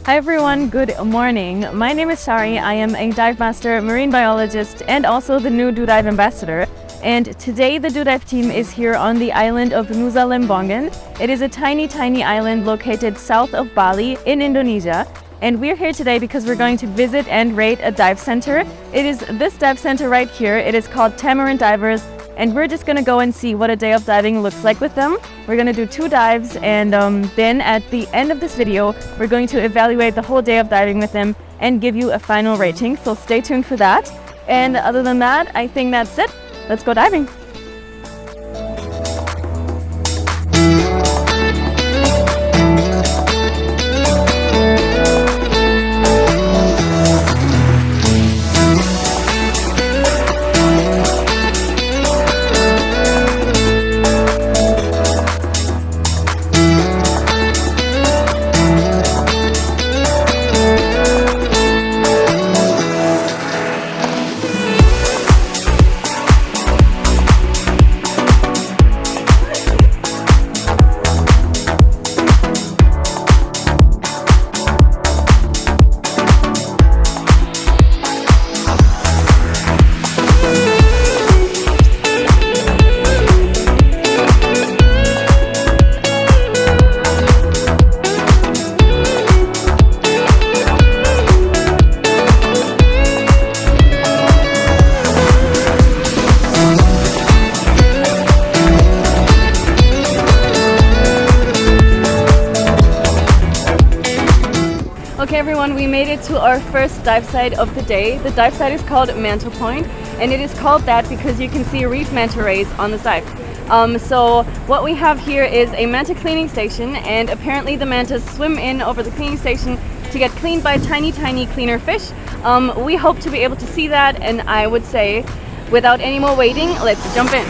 Hi everyone, good morning. My name is Sari. I am a dive master, marine biologist, and also the new Doodive ambassador. And today the Doodive team is here on the island of Nusa Lembongan. It is a tiny island located south of Bali in Indonesia. And we're here today because we're going to visit and rate a dive center. It is this dive center right here. It is called Tamarind Divers, and we're just gonna go and see what a day of diving looks like with them. We're gonna do 2 dives, and then at the end of this video, we're going to evaluate the whole day of diving with them and give you a final rating. So stay tuned for that. And other than that, I think that's it. Let's go diving. Okay everyone, we made it to our first dive site of the day. The dive site is called Manta Point, and it is called that because you can see reef manta rays on the site. So what we have here is a manta cleaning station, and apparently the mantas swim in over the cleaning station to get cleaned by tiny cleaner fish. We hope to be able to see that, and I would say without any more waiting, let's jump in.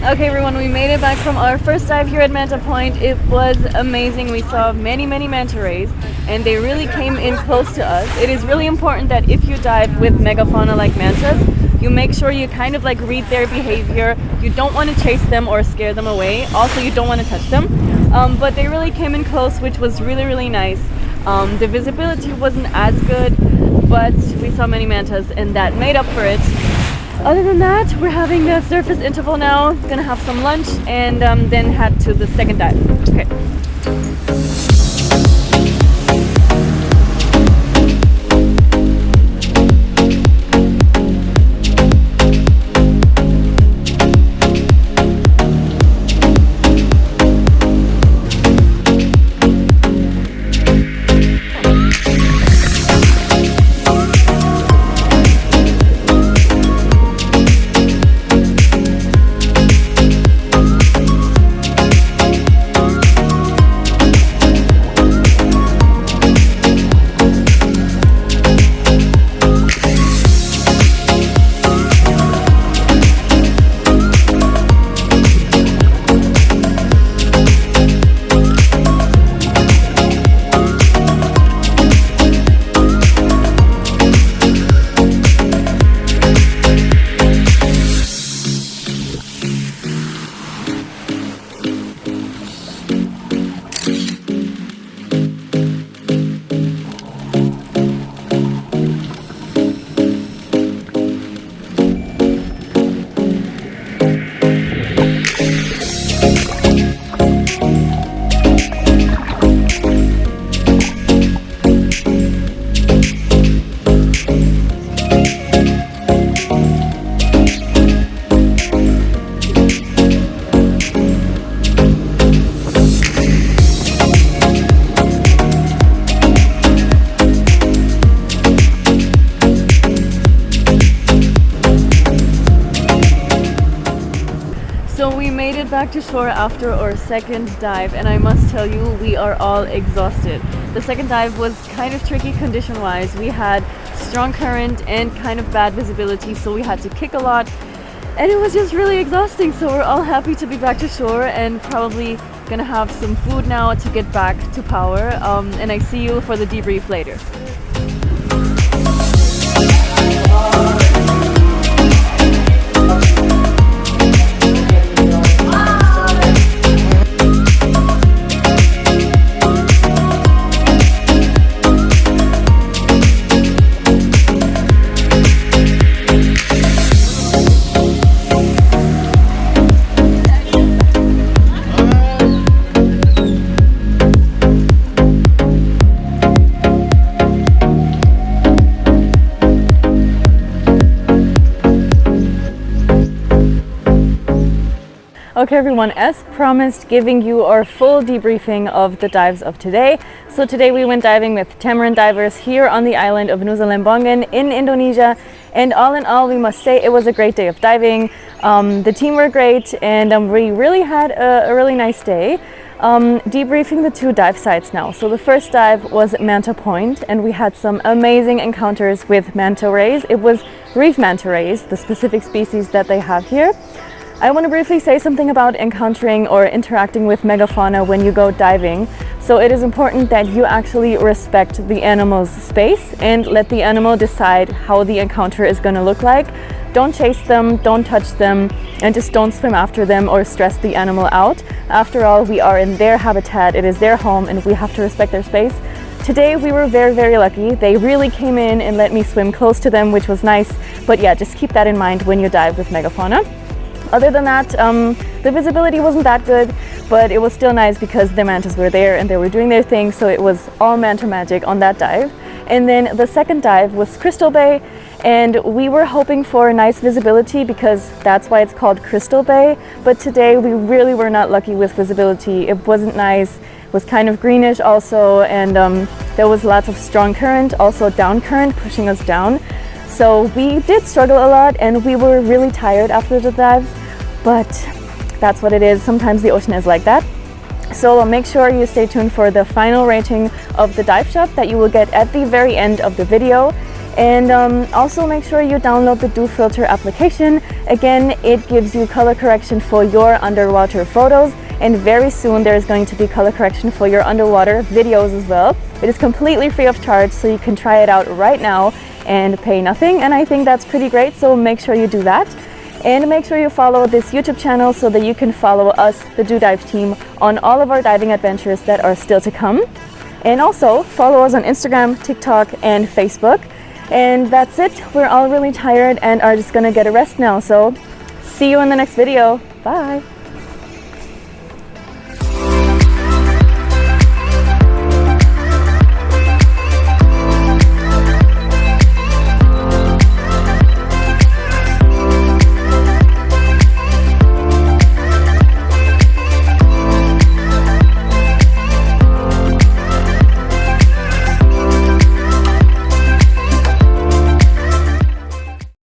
Okay everyone, we made it back from our first dive here at Manta Point. It was amazing. We saw many manta rays, and they really came in close to us. It is really important that if you dive with megafauna like mantas, you make sure you kind of like read their behavior. You don't want to chase them or scare them away. Also, you don't want to touch them. But they really came in close, which was really nice. The visibility wasn't as good, but we saw many mantas, and that made up for it. Other than that, we're having a surface interval now, gonna have some lunch, and then head to the second dive. Okay. it back to shore after our second dive, and I must tell you, we are all exhausted. The second dive was kind of tricky condition-wise. We had strong current and kind of bad visibility, so we had to kick a lot, and it was just really exhausting. So we're all happy to be back to shore and probably gonna have some food now to get back to power. And I see you for the debrief later. Okay everyone, as promised, giving you our full debriefing of the dives of today. So today we went diving with Tamarind Divers here on the island of Nusa Lembongan in Indonesia, and all in all we must say it was a great day of diving. The team were great, and we really had a really nice day. Debriefing the two dive sites now. So the first dive was Manta Point, and we had some amazing encounters with Manta Rays. It was reef Manta Rays, the specific species that they have here. I want to briefly say something about encountering or interacting with megafauna when you go diving. So it is important that you actually respect the animal's space and let the animal decide how the encounter is going to look like. Don't chase them, don't touch them, and just don't swim after them or stress the animal out. After all, we are in their habitat, it is their home, and we have to respect their space. Today we were very lucky. They really came in and let me swim close to them, which was nice. But yeah, just keep that in mind when you dive with megafauna. Other than that, the visibility wasn't that good, but it was still nice because the mantas were there and they were doing their thing, so it was all manta magic on that dive. And then the second dive was Crystal Bay, and we were hoping for nice visibility because that's why it's called Crystal Bay, but today we really were not lucky with visibility. It wasn't nice, it was kind of greenish also, and there was lots of strong current, also down current pushing us down. So we did struggle a lot and we were really tired after the dives, but that's what it is. Sometimes the ocean is like that. So make sure you stay tuned for the final rating of the dive shop that you will get at the very end of the video. And also make sure you download the Do Filter application. Again, it gives you color correction for your underwater photos, and very soon there is going to be color correction for your underwater videos as well. It is completely free of charge, so you can try it out right now and pay nothing, and I think that's pretty great, so make sure you do that. And make sure you follow this YouTube channel so that you can follow us, the Doodive team, on all of our diving adventures that are still to come. And also follow us on Instagram, TikTok, and Facebook. And that's it. We're all really tired and are just gonna get a rest now, so see you in the next video. Bye!